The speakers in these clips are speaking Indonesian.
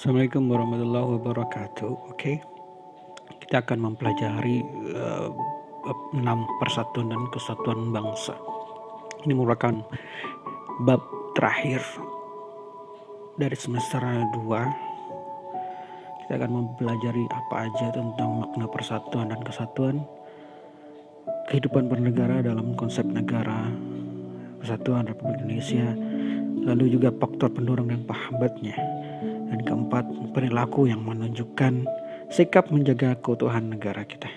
Assalamualaikum warahmatullahi wabarakatuh. Oke, kita akan mempelajari bab 6 Persatuan dan Kesatuan Bangsa. Ini merupakan bab terakhir dari semester 2. Kita akan mempelajari apa aja tentang makna persatuan dan kesatuan, kehidupan bernegara dalam konsep negara, Persatuan Republik Indonesia, lalu juga faktor pendorong dan penghambatnya. Dan keempat, perilaku yang menunjukkan sikap menjaga keutuhan negara kita.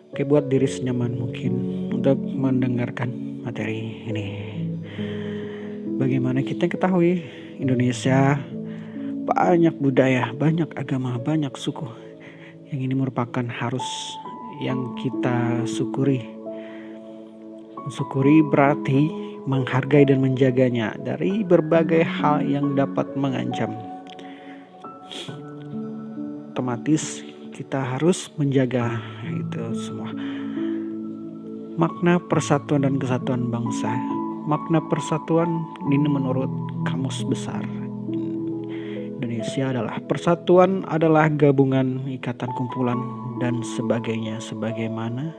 Oke, buat diri senyaman mungkin untuk mendengarkan materi ini. Bagaimana kita ketahui Indonesia banyak budaya, banyak agama, banyak suku. Yang ini merupakan harus yang kita syukuri. Mensyukuri berarti menghargai dan menjaganya dari berbagai hal yang dapat mengancam. Otomatis kita harus menjaga itu semua. Makna persatuan dan kesatuan bangsa. Makna persatuan ini menurut Kamus Besar Indonesia adalah persatuan adalah gabungan, ikatan, kumpulan dan sebagainya sebagaimana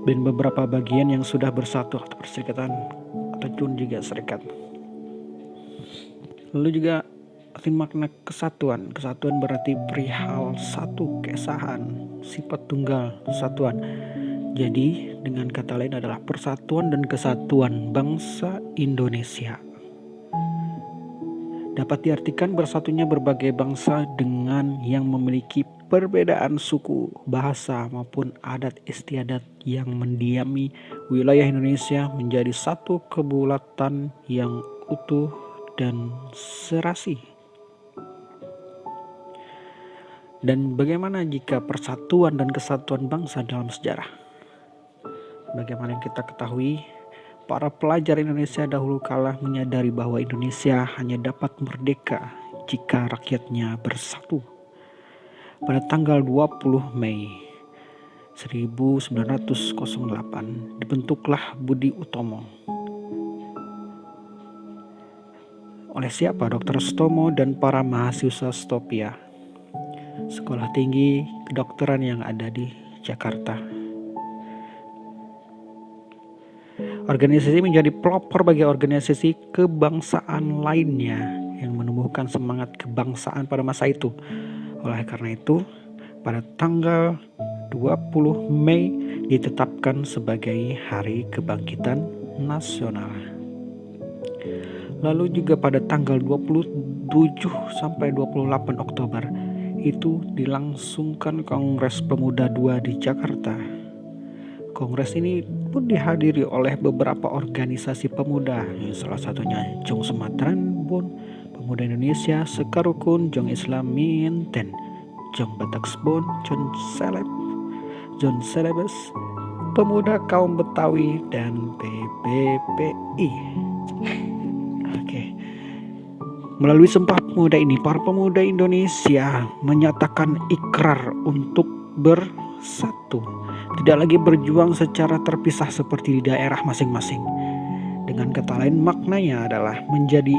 dan beberapa bagian yang sudah bersatu atau perserikatan ataupun juga serikat. Lalu juga arti makna kesatuan. Kesatuan berarti perihal satu, keesahan, sifat tunggal, satuan. Jadi dengan kata lain adalah persatuan dan kesatuan bangsa Indonesia. Dapat diartikan bersatunya berbagai bangsa dengan yang memiliki perbedaan suku, bahasa maupun adat istiadat yang mendiami wilayah Indonesia menjadi satu kebulatan yang utuh dan serasi. Dan bagaimana jika persatuan dan kesatuan bangsa dalam sejarah? Bagaimana yang kita ketahui, para pelajar Indonesia dahulu kala menyadari bahwa Indonesia hanya dapat merdeka jika rakyatnya bersatu. Pada tanggal 20 Mei 1908 dibentuklah Budi Utomo. Oleh siapa? Dr. Sutomo dan para mahasiswa Stopia, sekolah tinggi kedokteran yang ada di Jakarta. Organisasi menjadi pelopor bagi organisasi kebangsaan lainnya yang menumbuhkan semangat kebangsaan pada masa itu. Oleh karena itu, pada tanggal 20 Mei ditetapkan sebagai Hari Kebangkitan Nasional. Lalu juga pada tanggal 27 sampai 28 Oktober itu dilangsungkan Kongres Pemuda II di Jakarta. Kongres ini pun dihadiri oleh beberapa organisasi pemuda, salah satunya Jong Sumatran Bon, Pemuda Indonesia, Sekar Rukun, Jong Islam Minten, Jong Bataksbon, John Celebes, Pemuda Kaum Betawi, dan PBPI. Melalui Sumpah Pemuda ini, para pemuda Indonesia menyatakan ikrar untuk bersatu, tidak lagi berjuang secara terpisah seperti di daerah masing-masing. Dengan kata lain, maknanya adalah menjadi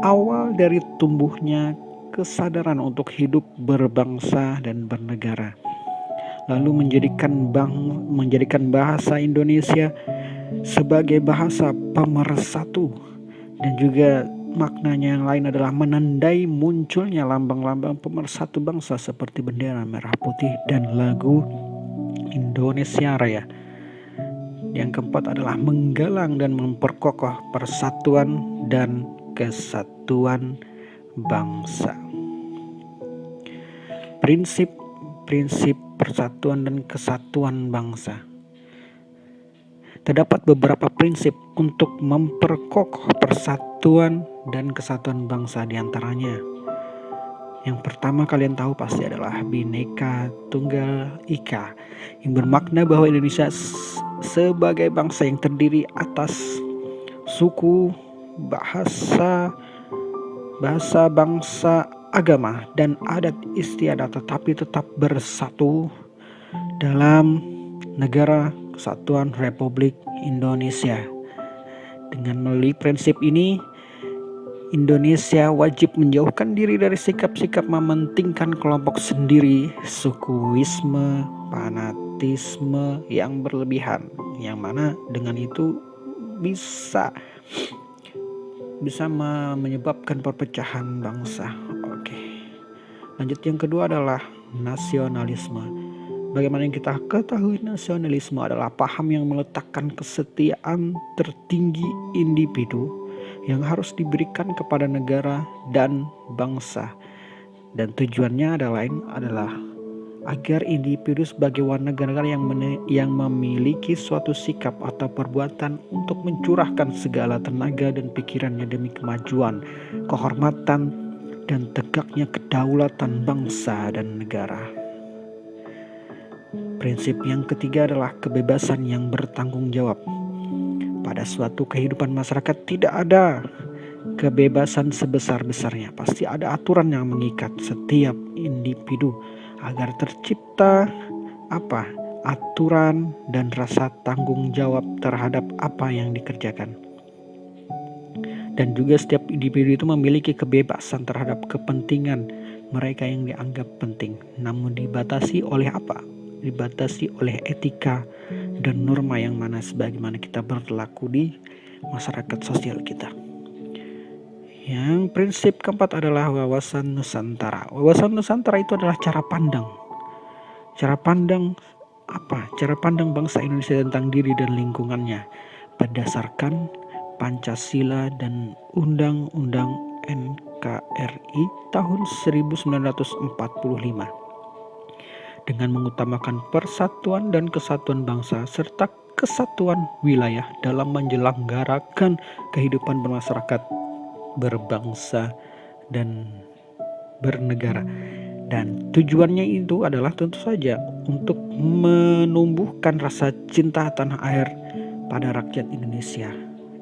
awal dari tumbuhnya kesadaran untuk hidup berbangsa dan bernegara. Lalu menjadikan bahasa Indonesia sebagai bahasa pemersatu, dan juga maknanya yang lain adalah menandai munculnya lambang-lambang pemersatu bangsa seperti bendera merah putih dan lagu Indonesia Raya. Yang keempat adalah menggalang dan memperkokoh persatuan dan kesatuan bangsa. Prinsip persatuan dan kesatuan bangsa. Terdapat beberapa prinsip untuk memperkokoh persatuan dan kesatuan bangsa, diantaranya. Yang pertama kalian tahu pasti adalah Bhinneka Tunggal Ika, yang bermakna bahwa Indonesia sebagai bangsa yang terdiri atas suku, bahasa, bangsa, agama, dan adat istiadat, tetapi tetap bersatu dalam negara Kesatuan Republik Indonesia. Dengan melalui prinsip ini, Indonesia wajib menjauhkan diri dari sikap-sikap mementingkan kelompok sendiri, sukuisme, fanatisme yang berlebihan, yang mana dengan itu bisa menyebabkan perpecahan bangsa. Oke. Lanjut, yang kedua adalah nasionalisme. Bagaimana yang kita ketahui, nasionalisme adalah paham yang meletakkan kesetiaan tertinggi individu yang harus diberikan kepada negara dan bangsa, dan tujuannya adalah agar individu sebagai warga negara yang memiliki suatu sikap atau perbuatan untuk mencurahkan segala tenaga dan pikirannya demi kemajuan, kehormatan, dan tegaknya kedaulatan bangsa dan negara. Prinsip yang ketiga adalah kebebasan yang bertanggung jawab. Pada suatu kehidupan masyarakat tidak ada kebebasan sebesar-besarnya. Pasti ada aturan yang mengikat setiap individu agar tercipta aturan dan rasa tanggung jawab terhadap apa yang dikerjakan. Dan juga setiap individu itu memiliki kebebasan terhadap kepentingan mereka yang dianggap penting, namun dibatasi oleh apa? Dibatasi oleh etika dan norma yang mana sebagaimana kita berlaku di masyarakat sosial kita. Yang prinsip keempat adalah wawasan Nusantara. Wawasan Nusantara itu adalah cara pandang bangsa Indonesia tentang diri dan lingkungannya berdasarkan Pancasila dan Undang-Undang NKRI tahun 1945, dengan mengutamakan persatuan dan kesatuan bangsa serta kesatuan wilayah dalam menyelenggarakan kehidupan bermasyarakat, berbangsa, dan bernegara. Dan tujuannya itu adalah tentu saja untuk menumbuhkan rasa cinta tanah air pada rakyat Indonesia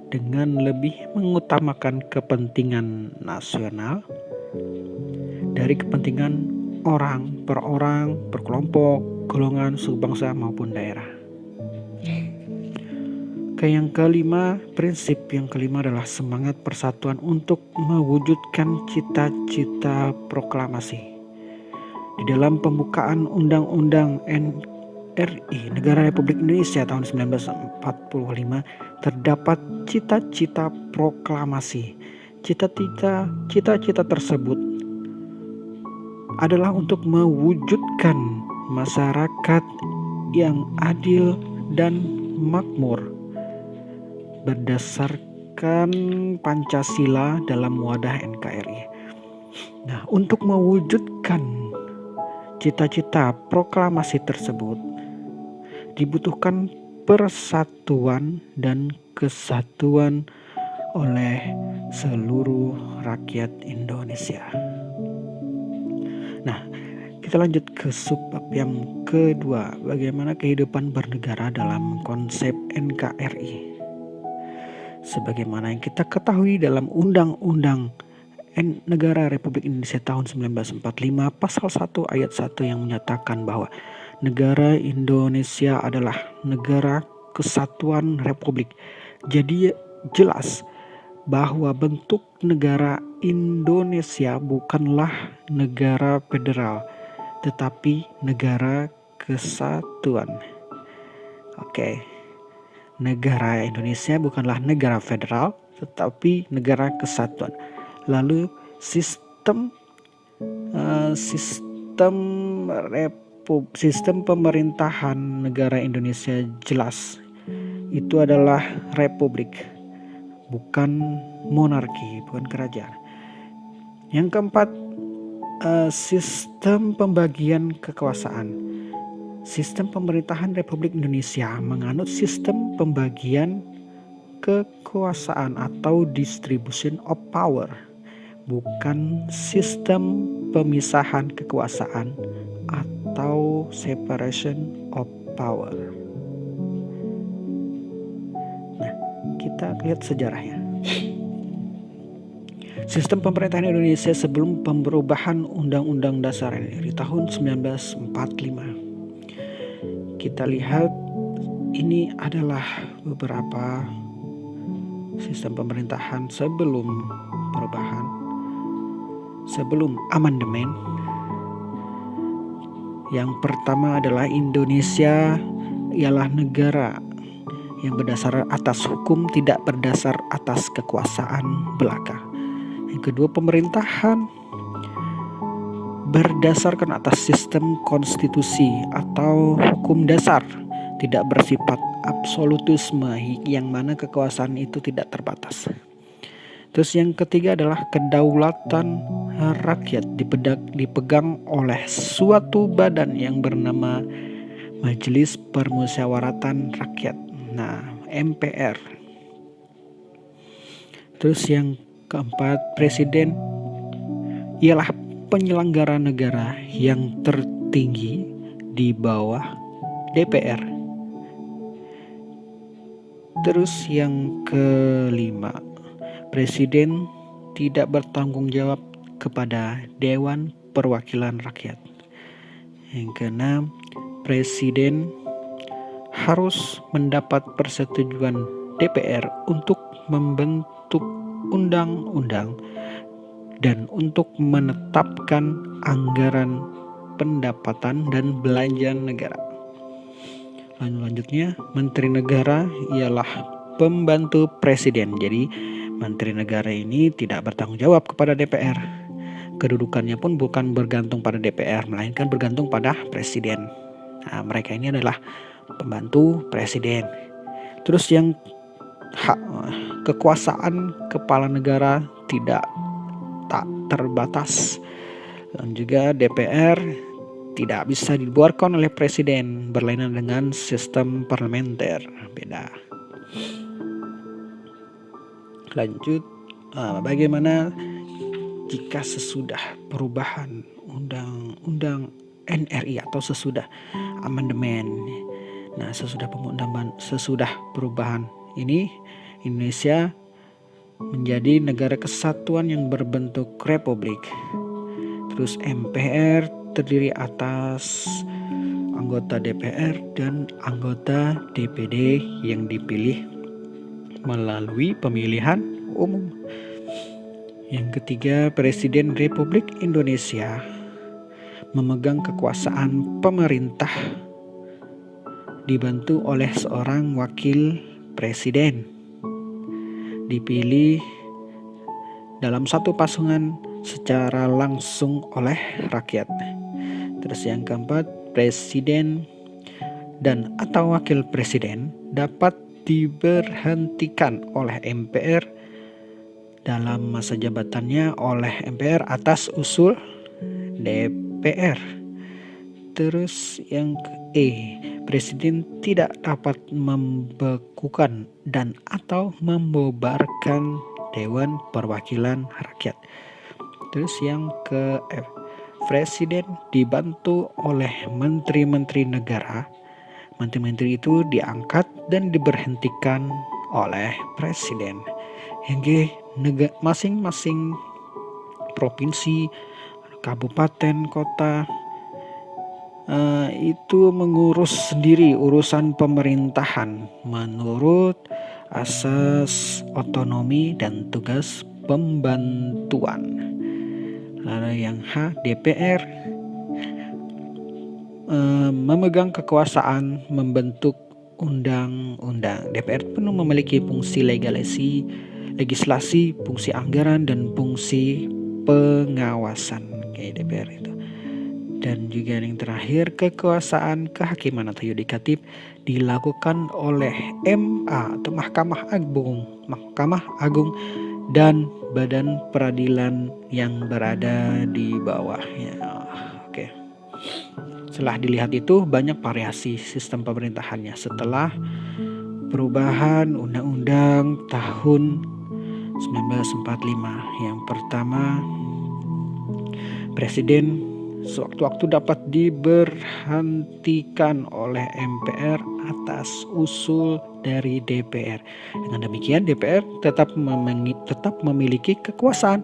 dengan lebih mengutamakan kepentingan nasional dari kepentingan orang per orang, per kelompok, golongan, suku bangsa maupun daerah. Prinsip yang kelima adalah semangat persatuan untuk mewujudkan cita-cita proklamasi. Di dalam pembukaan Undang-Undang NRI Negara Republik Indonesia tahun 1945 terdapat cita-cita proklamasi. Cita-cita tersebut adalah untuk mewujudkan masyarakat yang adil dan makmur berdasarkan Pancasila dalam wadah NKRI. Nah, untuk mewujudkan cita-cita proklamasi tersebut dibutuhkan persatuan dan kesatuan oleh seluruh rakyat Indonesia. Nah, kita lanjut ke subbab yang kedua, bagaimana kehidupan bernegara dalam konsep NKRI. Sebagaimana yang kita ketahui dalam Undang-Undang Negara Republik Indonesia tahun 1945 pasal 1 ayat 1 yang menyatakan bahwa negara Indonesia adalah negara kesatuan republik. Jadi jelas bahwa bentuk negara Indonesia bukanlah negara federal, tetapi negara kesatuan. Oke. Negara Indonesia bukanlah negara federal, tetapi negara kesatuan. Lalu sistem pemerintahan negara Indonesia jelas itu adalah republik, bukan monarki, bukan kerajaan. Yang keempat, sistem pembagian kekuasaan. Sistem pemerintahan Republik Indonesia menganut sistem pembagian kekuasaan atau distribution of power, bukan sistem pemisahan kekuasaan atau separation of power. Nah, kita lihat sejarahnya. Sistem pemerintahan Indonesia sebelum perubahan Undang-Undang Dasar di tahun 1945. Kita lihat ini adalah beberapa sistem pemerintahan sebelum perubahan sebelum amandemen. Yang pertama adalah Indonesia ialah negara yang berdasar atas hukum, tidak berdasar atas kekuasaan belaka. Yang kedua, pemerintahan berdasarkan atas sistem konstitusi atau hukum dasar, tidak bersifat absolutisme yang mana kekuasaan itu tidak terbatas. Terus yang ketiga adalah kedaulatan rakyat dipegang oleh suatu badan yang bernama Majelis Permusyawaratan Rakyat, nah MPR. Terus yang keempat, presiden ialah penyelenggara negara yang tertinggi di bawah DPR. Terus yang kelima, presiden tidak bertanggung jawab kepada Dewan Perwakilan Rakyat. Yang keenam, presiden harus mendapat persetujuan DPR untuk membentuk undang-undang dan untuk menetapkan anggaran pendapatan dan belanja negara. Lanjutnya, Menteri Negara ialah pembantu presiden. Jadi Menteri Negara ini tidak bertanggung jawab kepada DPR. Kedudukannya pun bukan bergantung pada DPR, melainkan bergantung pada presiden. Nah, mereka ini adalah pembantu presiden. Terus yang kekuasaan kepala negara tak terbatas, dan juga DPR tidak bisa dibuarkan oleh presiden, berlainan dengan sistem parlementer, beda. Lanjut, bagaimana jika sesudah perubahan undang-undang NRI atau sesudah amandemen? Nah, sesudah perubahan ini, Indonesia menjadi negara kesatuan yang berbentuk republik. Terus MPR terdiri atas anggota DPR dan anggota DPD yang dipilih melalui pemilihan umum. Yang ketiga, Presiden Republik Indonesia memegang kekuasaan pemerintah dibantu oleh seorang wakil presiden dipilih dalam satu pasangan secara langsung oleh rakyat. Terus yang keempat, presiden dan atau wakil presiden dapat diberhentikan oleh MPR dalam masa jabatannya oleh MPR atas usul DPR. Terus yang presiden tidak dapat membekukan dan atau membubarkan Dewan Perwakilan Rakyat. Terus yang presiden dibantu oleh menteri-menteri negara. Menteri-menteri itu diangkat dan diberhentikan oleh presiden. Yang masing-masing provinsi, kabupaten, kota itu mengurus sendiri urusan pemerintahan menurut asas otonomi dan tugas pembantuan. Lalu yang DPR memegang kekuasaan membentuk undang-undang. DPR penuh memiliki fungsi legislasi, fungsi anggaran, dan fungsi pengawasan. DPR itu. Dan juga yang terakhir, kekuasaan kehakiman atau yudikatif dilakukan oleh MA atau Mahkamah Agung dan badan peradilan yang berada di bawahnya. Oke. Setelah dilihat itu banyak variasi sistem pemerintahannya setelah perubahan undang-undang tahun 1945. Yang pertama, presiden sewaktu-waktu dapat diberhentikan oleh MPR atas usul dari DPR. Dengan demikian DPR tetap memiliki kekuasaan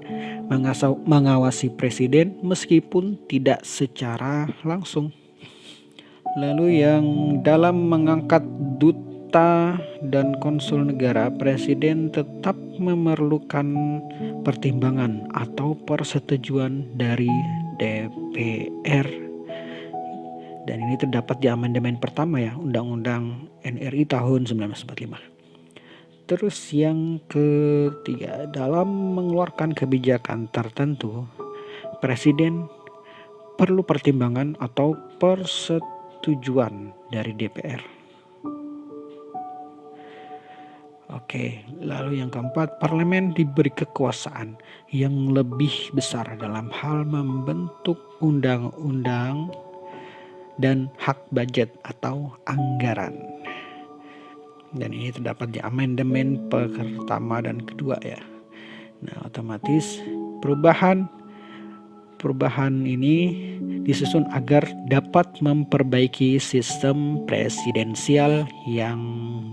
mengawasi presiden meskipun tidak secara langsung. Lalu yang dalam mengangkat duta dan konsul negara, presiden tetap memerlukan pertimbangan atau persetujuan dari DPR. Dan ini terdapat di amandemen pertama ya, Undang-Undang NRI tahun 1945. Terus yang ketiga, dalam mengeluarkan kebijakan tertentu, presiden perlu pertimbangan atau persetujuan dari DPR. Oke, lalu yang keempat, parlemen diberi kekuasaan yang lebih besar dalam hal membentuk undang-undang dan hak budget atau anggaran. Dan ini terdapat di amandemen pertama dan kedua ya. Nah, otomatis perubahan ini disusun agar dapat memperbaiki sistem presidensial yang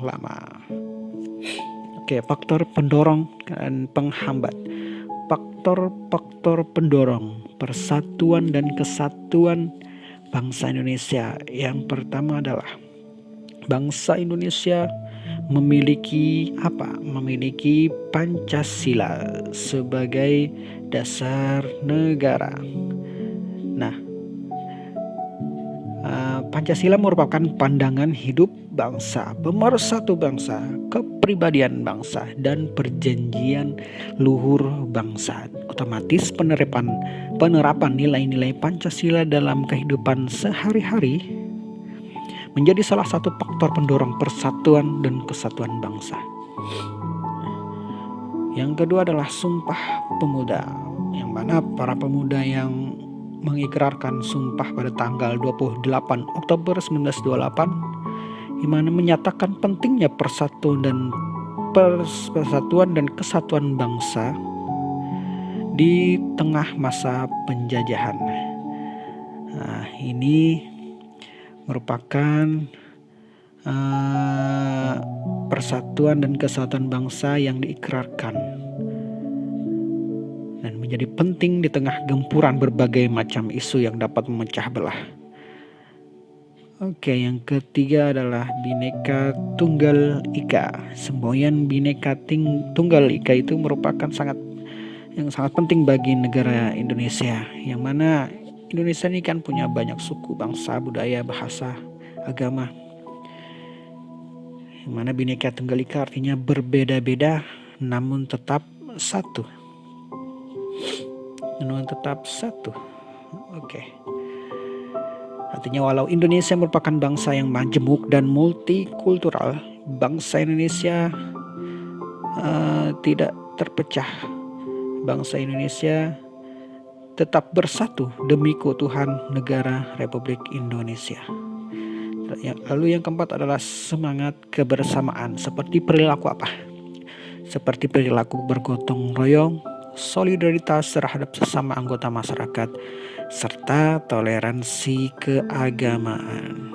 lama. Oke, faktor pendorong dan penghambat. Faktor pendorong persatuan dan kesatuan bangsa Indonesia. Yang pertama adalah bangsa Indonesia memiliki Pancasila sebagai dasar negara. Nah, Pancasila merupakan pandangan hidup bangsa, pemersatu bangsa, kepribadian bangsa, dan perjanjian luhur bangsa. Otomatis penerapan nilai-nilai Pancasila dalam kehidupan sehari-hari menjadi salah satu faktor pendorong persatuan dan kesatuan bangsa. Yang kedua adalah Sumpah Pemuda, yang mana para pemuda yang mengikrarkan sumpah pada tanggal 28 Oktober 1928, yang mana menyatakan pentingnya persatuan dan kesatuan bangsa di tengah masa penjajahan. Nah, ini merupakan persatuan dan kesatuan bangsa yang diikrarkan dan menjadi penting di tengah gempuran berbagai macam isu yang dapat memecah belah. Oke, yang ketiga adalah Bhinneka Tunggal Ika. Semboyan Bhinneka Tunggal Ika itu merupakan sangat penting bagi negara Indonesia, yang mana Indonesia ini kan punya banyak suku, bangsa, budaya, bahasa, agama. Yang mana Bhinneka Tunggal Ika artinya berbeda-beda namun tetap satu. Oke. Artinya walau Indonesia merupakan bangsa yang majemuk dan multikultural, bangsa Indonesia tidak terpecah. Bangsa Indonesia tetap bersatu demi keutuhan negara Republik Indonesia. Lalu yang keempat adalah semangat kebersamaan. Seperti perilaku apa? Seperti perilaku bergotong royong, solidaritas terhadap sesama anggota masyarakat, serta toleransi keagamaan.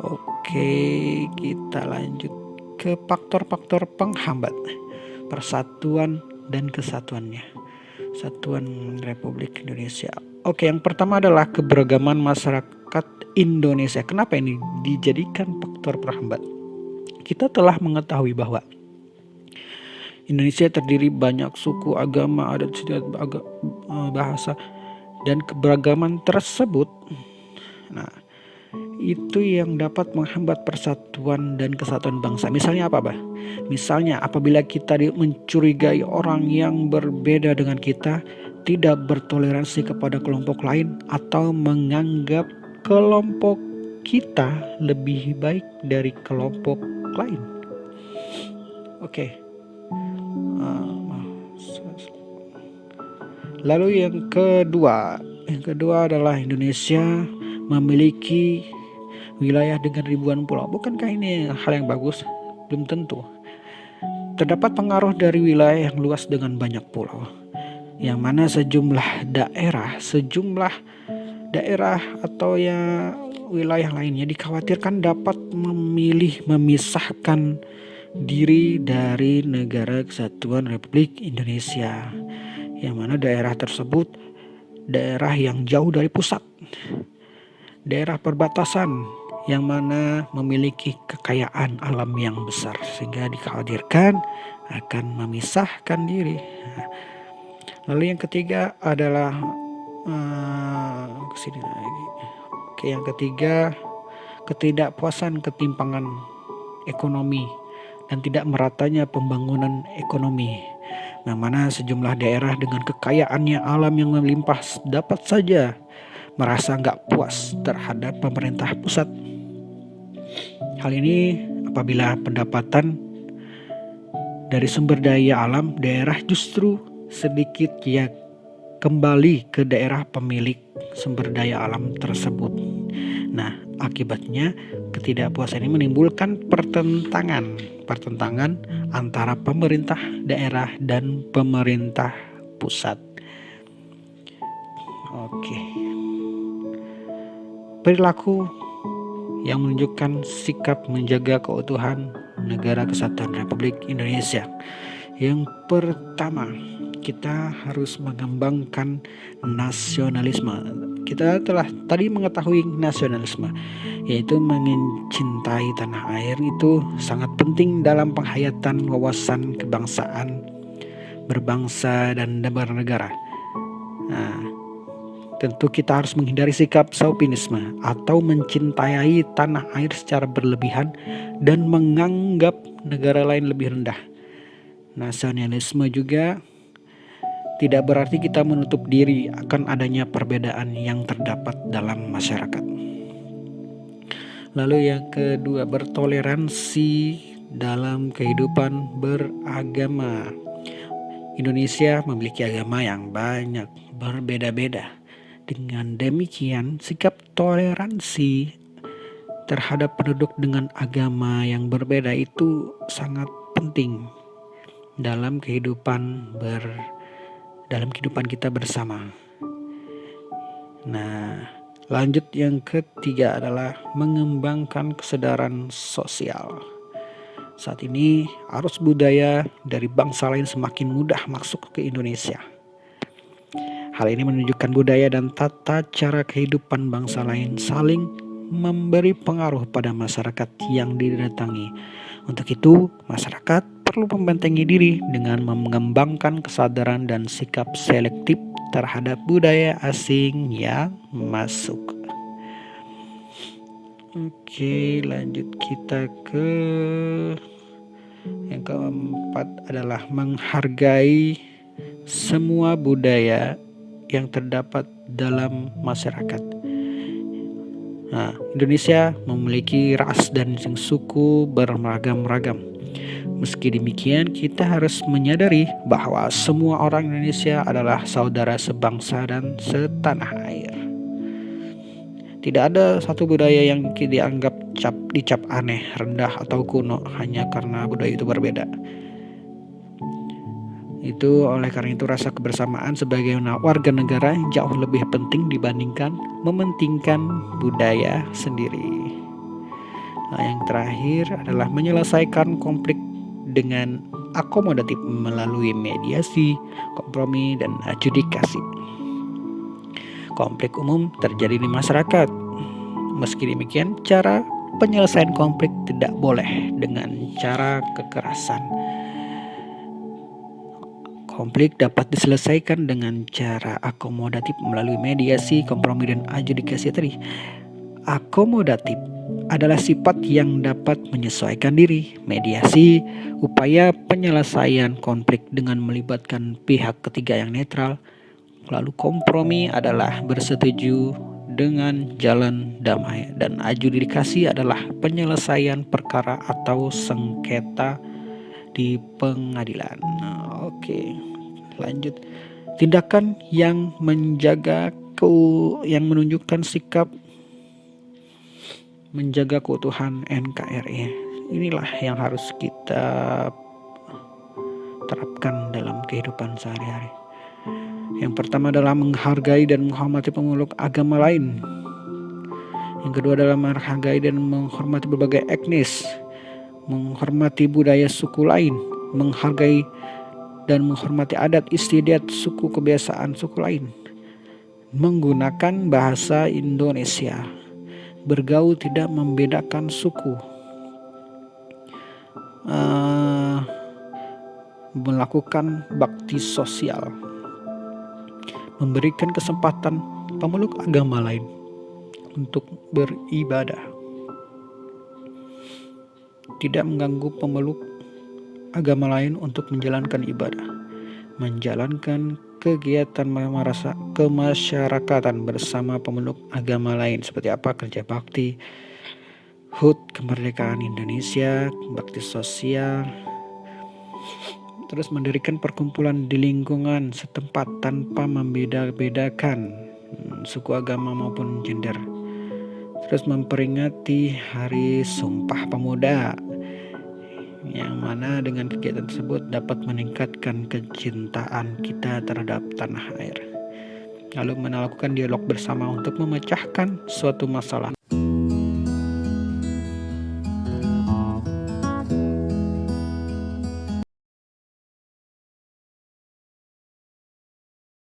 Oke, kita lanjut ke faktor-faktor penghambat persatuan dan kesatuannya. Satuan Republik Indonesia. Oke, yang pertama adalah keberagaman masyarakat Indonesia. Kenapa ini dijadikan faktor penghambat? Kita telah mengetahui bahwa Indonesia terdiri banyak suku, agama, adat, bahasa, dan keberagaman tersebut. Nah, itu yang dapat menghambat persatuan dan kesatuan bangsa. Misalnya apa, Bah? Misalnya apabila kita mencurigai orang yang berbeda dengan kita, tidak bertoleransi kepada kelompok lain, atau menganggap kelompok kita lebih baik dari kelompok lain. Oke. Lalu yang kedua adalah Indonesia memiliki wilayah dengan ribuan pulau. Bukankah ini hal yang bagus? Belum tentu. Terdapat pengaruh dari wilayah yang luas dengan banyak pulau, yang mana sejumlah daerah atau ya wilayah lainnya dikhawatirkan dapat memisahkan diri dari negara kesatuan Republik Indonesia, yang mana daerah tersebut daerah yang jauh dari pusat, daerah perbatasan yang mana memiliki kekayaan alam yang besar, sehingga dikhawatirkan akan memisahkan diri. Lalu yang ketiga adalah kesini lagi. Oke, yang ketiga, ketidakpuasan ketimpangan ekonomi dan tidak meratanya pembangunan ekonomi, yang mana sejumlah daerah dengan kekayaannya alam yang melimpah dapat saja merasa nggak puas terhadap pemerintah pusat. Hal ini apabila pendapatan dari sumber daya alam daerah justru sedikit kembali ke daerah pemilik sumber daya alam tersebut. Nah, akibatnya ketidakpuasan ini menimbulkan pertentangan antara pemerintah daerah dan pemerintah pusat. Oke. Perilaku yang menunjukkan sikap menjaga keutuhan Negara Kesatuan Republik Indonesia. Yang pertama, kita harus mengembangkan nasionalisme. Kita telah tadi mengetahui nasionalisme, yaitu mencintai tanah air itu sangat penting dalam penghayatan wawasan kebangsaan, berbangsa dan bernegara. Nah, tentu kita harus menghindari sikap chauvinisme atau mencintai tanah air secara berlebihan dan menganggap negara lain lebih rendah. Nasionalisme juga tidak berarti kita menutup diri akan adanya perbedaan yang terdapat dalam masyarakat. Lalu yang kedua, bertoleransi dalam kehidupan beragama. Indonesia memiliki agama yang banyak, berbeda-beda. Dengan demikian, sikap toleransi terhadap penduduk dengan agama yang berbeda itu sangat penting dalam kehidupan kita bersama. Nah, lanjut yang ketiga adalah mengembangkan kesadaran sosial. Saat ini arus budaya dari bangsa lain semakin mudah masuk ke Indonesia. Hal ini menunjukkan budaya dan tata cara kehidupan bangsa lain saling memberi pengaruh pada masyarakat yang didatangi. Untuk itu, masyarakat perlu membentengi diri dengan mengembangkan kesadaran dan sikap selektif terhadap budaya asing yang masuk. Oke, lanjut kita ke yang keempat adalah menghargai semua budaya yang terdapat dalam masyarakat. Nah, Indonesia memiliki ras dan suku beragam-ragam. Meski demikian, kita harus menyadari bahwa semua orang Indonesia adalah saudara sebangsa dan setanah air. Tidak ada satu budaya yang dianggap dicap aneh, rendah atau kuno hanya karena budaya itu berbeda. Oleh karena itu rasa kebersamaan sebagai warga negara jauh lebih penting dibandingkan mementingkan budaya sendiri. Nah, yang terakhir adalah menyelesaikan konflik dengan akomodatif melalui mediasi, kompromi, dan adjudikasi. Konflik umum terjadi di masyarakat. Meski demikian, cara penyelesaian konflik tidak boleh dengan cara kekerasan. Konflik dapat diselesaikan dengan cara akomodatif melalui mediasi, kompromi, dan adjudikasi tadi. Akomodatif adalah sifat yang dapat menyesuaikan diri. Mediasi, upaya penyelesaian konflik dengan melibatkan pihak ketiga yang netral. Lalu kompromi adalah bersetuju dengan jalan damai. Dan adjudikasi adalah penyelesaian perkara atau sengketa di pengadilan. Oke, lanjut. Tindakan yang menunjukkan sikap menjaga keutuhan NKRI. Inilah yang harus kita terapkan dalam kehidupan sehari-hari. Yang pertama adalah menghargai dan menghormati pemeluk agama lain. Yang kedua adalah menghargai dan menghormati berbagai etnis, menghormati budaya suku lain, menghargai dan menghormati adat istiadat suku kebiasaan suku lain, menggunakan bahasa Indonesia, bergaul tidak membedakan suku, melakukan bakti sosial, memberikan kesempatan pemeluk agama lain untuk beribadah, tidak mengganggu pemeluk agama lain untuk menjalankan ibadah, menjalankan kegiatan kemasyarakatan bersama pemeluk agama lain seperti apa kerja bakti, HUT kemerdekaan Indonesia, bakti sosial, terus mendirikan perkumpulan di lingkungan setempat tanpa membeda-bedakan suku, agama maupun gender. Terus memperingati Hari Sumpah Pemuda, yang mana dengan kegiatan tersebut dapat meningkatkan kecintaan kita terhadap tanah air. Lalu melakukan dialog bersama untuk memecahkan suatu masalah.